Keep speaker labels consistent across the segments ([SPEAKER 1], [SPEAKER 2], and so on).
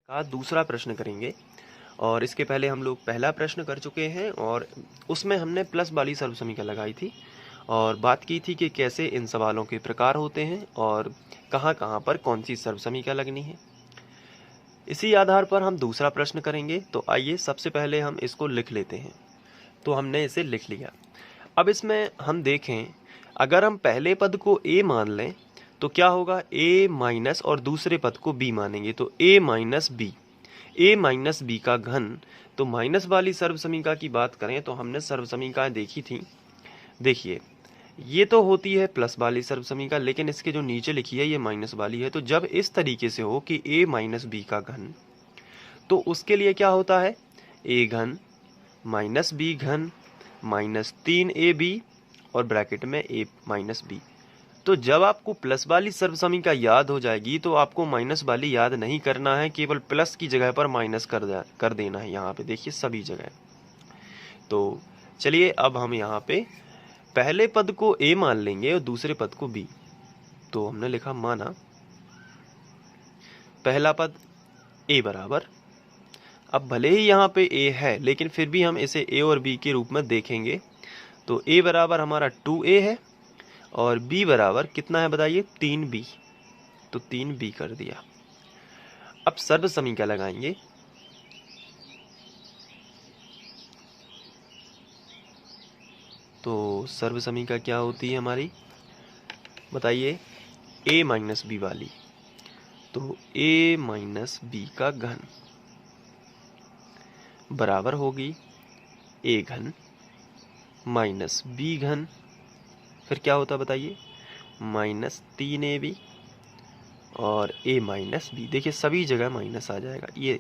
[SPEAKER 1] का दूसरा प्रश्न करेंगे। और इसके पहले हम लोग पहला प्रश्न कर चुके हैं और उसमें हमने प्लस वाली सर्वसमीकरण लगाई थी और बात की थी कि कैसे इन सवालों के प्रकार होते हैं और कहाँ कहाँ पर कौन सी सर्वसमीकरण लगनी है। इसी आधार पर हम दूसरा प्रश्न करेंगे। तो आइए सबसे पहले हम इसको लिख लेते हैं। तो हमने इसे लिख लिया। अब इसमें हम देखें, अगर हम पहले पद को a मान लें तो क्या होगा, a माइनस और दूसरे पद को b मानेंगे तो a माइनस बी का घन। तो माइनस वाली सर्वसमीकरण की बात करें तो हमने सर्वसमीकरण देखी थी। देखिए, ये तो होती है प्लस वाली सर्वसमीकरण, लेकिन इसके जो नीचे लिखी है ये माइनस वाली है। तो जब इस तरीके से हो कि a माइनस बी का घन, तो उसके लिए क्या होता है, a घन माइनस बी घन माइनस 3ab और ब्रैकेट में a माइनस बी। तो जब आपको प्लस वाली सर्वसमीकरण याद हो जाएगी तो आपको माइनस वाली याद नहीं करना है, केवल प्लस की जगह पर माइनस कर देना है। यहाँ पे देखिए सभी जगह। तो चलिए अब हम यहाँ पे पहले पद को a मान लेंगे और दूसरे पद को b। तो हमने लिखा माना पहला पद a बराबर, अब भले ही यहाँ पे a है लेकिन फिर भी हम इसे a और b के रूप में देखेंगे। तो a बराबर हमारा 2a है और b बराबर कितना है बताइए, 3b। तो 3b कर दिया। अब सर्व समीकरण लगाएंगे। तो सर्व समीकरण क्या होती है हमारी, बताइए, a माइनस बी वाली। तो a माइनस बी का घन बराबर होगी a घन माइनस बी घन, फिर क्या होता बताइए, माइनस 3ab और a माइनस बी। देखिए सभी जगह माइनस आ जाएगा ये।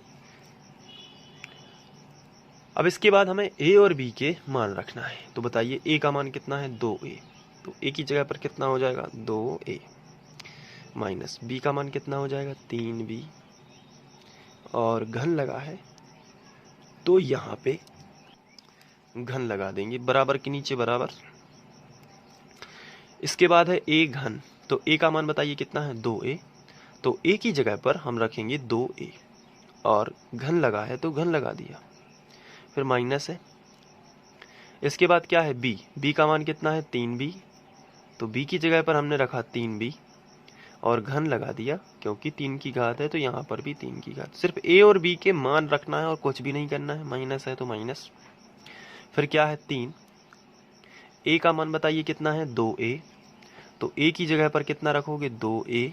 [SPEAKER 1] अब इसके बाद हमें a और b के मान रखना है। तो बताइए a का मान कितना है, 2a। तो a की जगह पर कितना हो जाएगा, 2a माइनस b का मान कितना हो जाएगा, 3b और घन लगा है तो यहाँ पे घन लगा देंगे बराबर के नीचे बराबर। इसके बाद है a घन। तो a का मान बताइए कितना है, 2a। तो a की जगह पर हम रखेंगे 2a और घन लगा है तो घन लगा दिया, फिर माइनस है। इसके बाद क्या है, b का मान कितना है, 3b। तो b की जगह पर हमने रखा 3b और घन लगा दिया, क्योंकि 3 की घात है तो यहाँ पर भी 3 की घात। सिर्फ a और b के मान रखना है और कुछ भी नहीं करना है। माइनस है तो माइनस, फिर क्या है 3। a का मान बताइए कितना है, 2a। तो a की जगह पर कितना रखोगे, 2a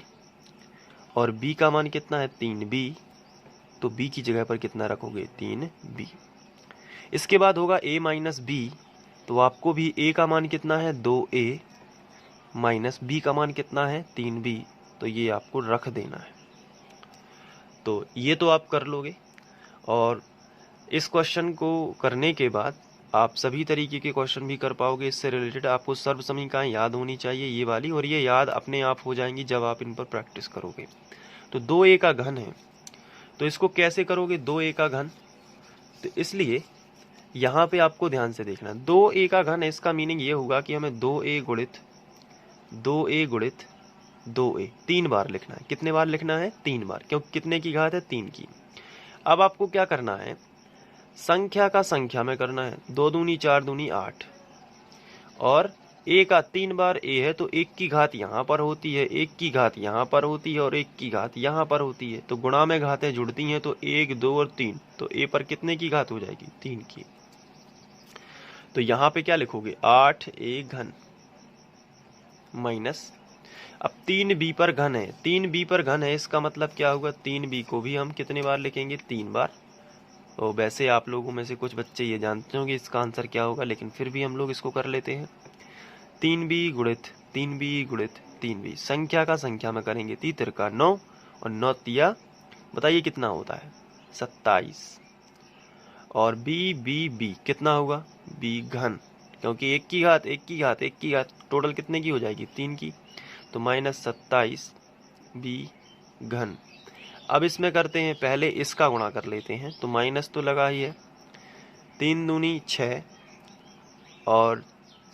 [SPEAKER 1] और b का मान कितना है, 3b। तो b की जगह पर कितना रखोगे, 3b। इसके बाद होगा a माइनस बी। तो आपको भी a का मान कितना है, 2a माइनस b का मान कितना है, 3b। तो ये आपको रख देना है। तो ये तो आप कर लोगे और इस क्वेश्चन को करने के बाद आप सभी तरीके के क्वेश्चन भी कर पाओगे। इससे रिलेटेड आपको सर्व समीकरण याद होनी चाहिए ये वाली, और ये याद अपने आप हो जाएंगी जब आप इन पर प्रैक्टिस करोगे। तो 2a का घन है तो इसको कैसे करोगे, 2a का घन। तो इसलिए यहाँ पे आपको ध्यान से देखना, 2a का घन है, इसका मीनिंग ये होगा कि हमें 2a गुणित 2a 3 बार लिखना है। कितने बार लिखना है, 3 बार, क्योंकि कितने की घात है, 3 की। अब आपको क्या करना है, संख्या का संख्या में करना है। 2 दूनी 4 दूनी 8 और a का 3 बार a है तो 1 की घात यहाँ पर होती है, 1 की घात यहाँ पर होती है और 1 की घात यहाँ पर होती है। तो गुणा में घातें जुड़ती हैं तो 1 2 और 3। तो a पर कितने की घात हो जाएगी, 3 की। तो यहाँ पे क्या लिखोगे, 8a घन माइनस, अब 3b पर घन है, 3b पर घन है, इसका मतलब क्या होगा, 3b को भी हम कितने बार लिखेंगे, 3 बार। तो वैसे आप लोगों में से कुछ बच्चे ये जानते होंगे इसका आंसर क्या होगा, लेकिन फिर भी हम लोग इसको कर लेते हैं। 3b गुणित 3b गुणित 3b, संख्या का संख्या में करेंगे, 3 का 9 और 9 तिया बताइए कितना होता है, 27। और b कितना होगा, b घन, क्योंकि 1 की घात 1 की घात 1 की घात टोटल कितने की हो जाएगी, 3 की। तो माइनस 27 b घन। अब इसमें करते हैं, पहले इसका गुणा कर लेते हैं। तो माइनस तो लगा ही है, 3 दूनी 6 और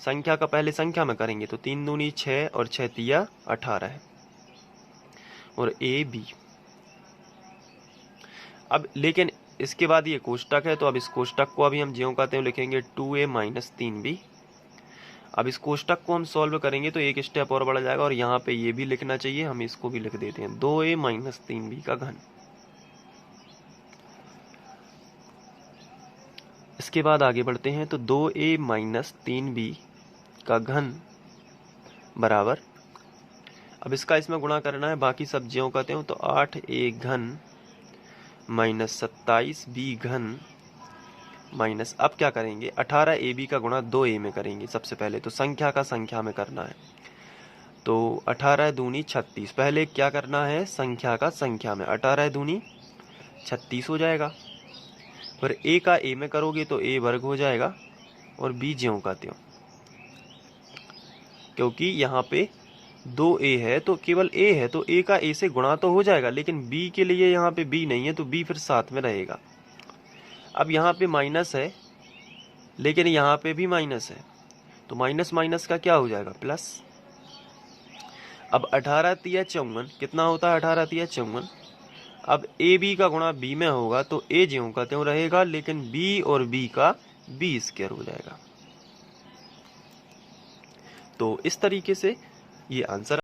[SPEAKER 1] संख्या का पहले संख्या में करेंगे तो 3 दूनी 6 और 6 तिया 18 है। और a b, अब लेकिन इसके बाद ये कोष्टक है, तो अब इस कोष्टक को अभी हम ज्यों का त्यों लिखेंगे 2a माइनस 3b। अब इस कोष्टक को हम सॉल्व करेंगे तो एक स्टेप और बढ़ जाएगा, और यहाँ पे ये भी लिखना चाहिए, हम इसको भी लिख देते हैं 2a माइनस 3b का घन। इसके बाद आगे बढ़ते हैं, तो 2a माइनस 3b का घन बराबर, अब इसका इसमें गुणा करना है, बाकी सब ज्यों का त्यों, तो 8a घन माइनस 27b घन माइनस, अब क्या करेंगे 18ab का गुणा 2a में करेंगे। सबसे पहले तो संख्या का संख्या में करना है, तो 18 दूनी 36, पहले क्या करना है संख्या का संख्या में, 18 दूनी 36 हो जाएगा। फिर a का a में करोगे तो a वर्ग हो जाएगा, और b ज्यों का त्यों, क्योंकि यहाँ पे 2a है तो केवल a है, तो a का a से गुणा तो हो जाएगा, लेकिन b के लिए यहाँ पे b नहीं है, तो b फिर साथ में रहेगा। अब यहाँ पे माइनस है, लेकिन यहाँ पे भी माइनस है, तो माइनस माइनस का क्या हो जाएगा प्लस। अब 18 तिया 54 कितना होता है, 18 तिया 54। अब ए बी का गुणा b में होगा, तो a ज्यों का त्यों रहेगा, लेकिन b और b का b स्क्वायर हो जाएगा। तो इस तरीके से ये आंसर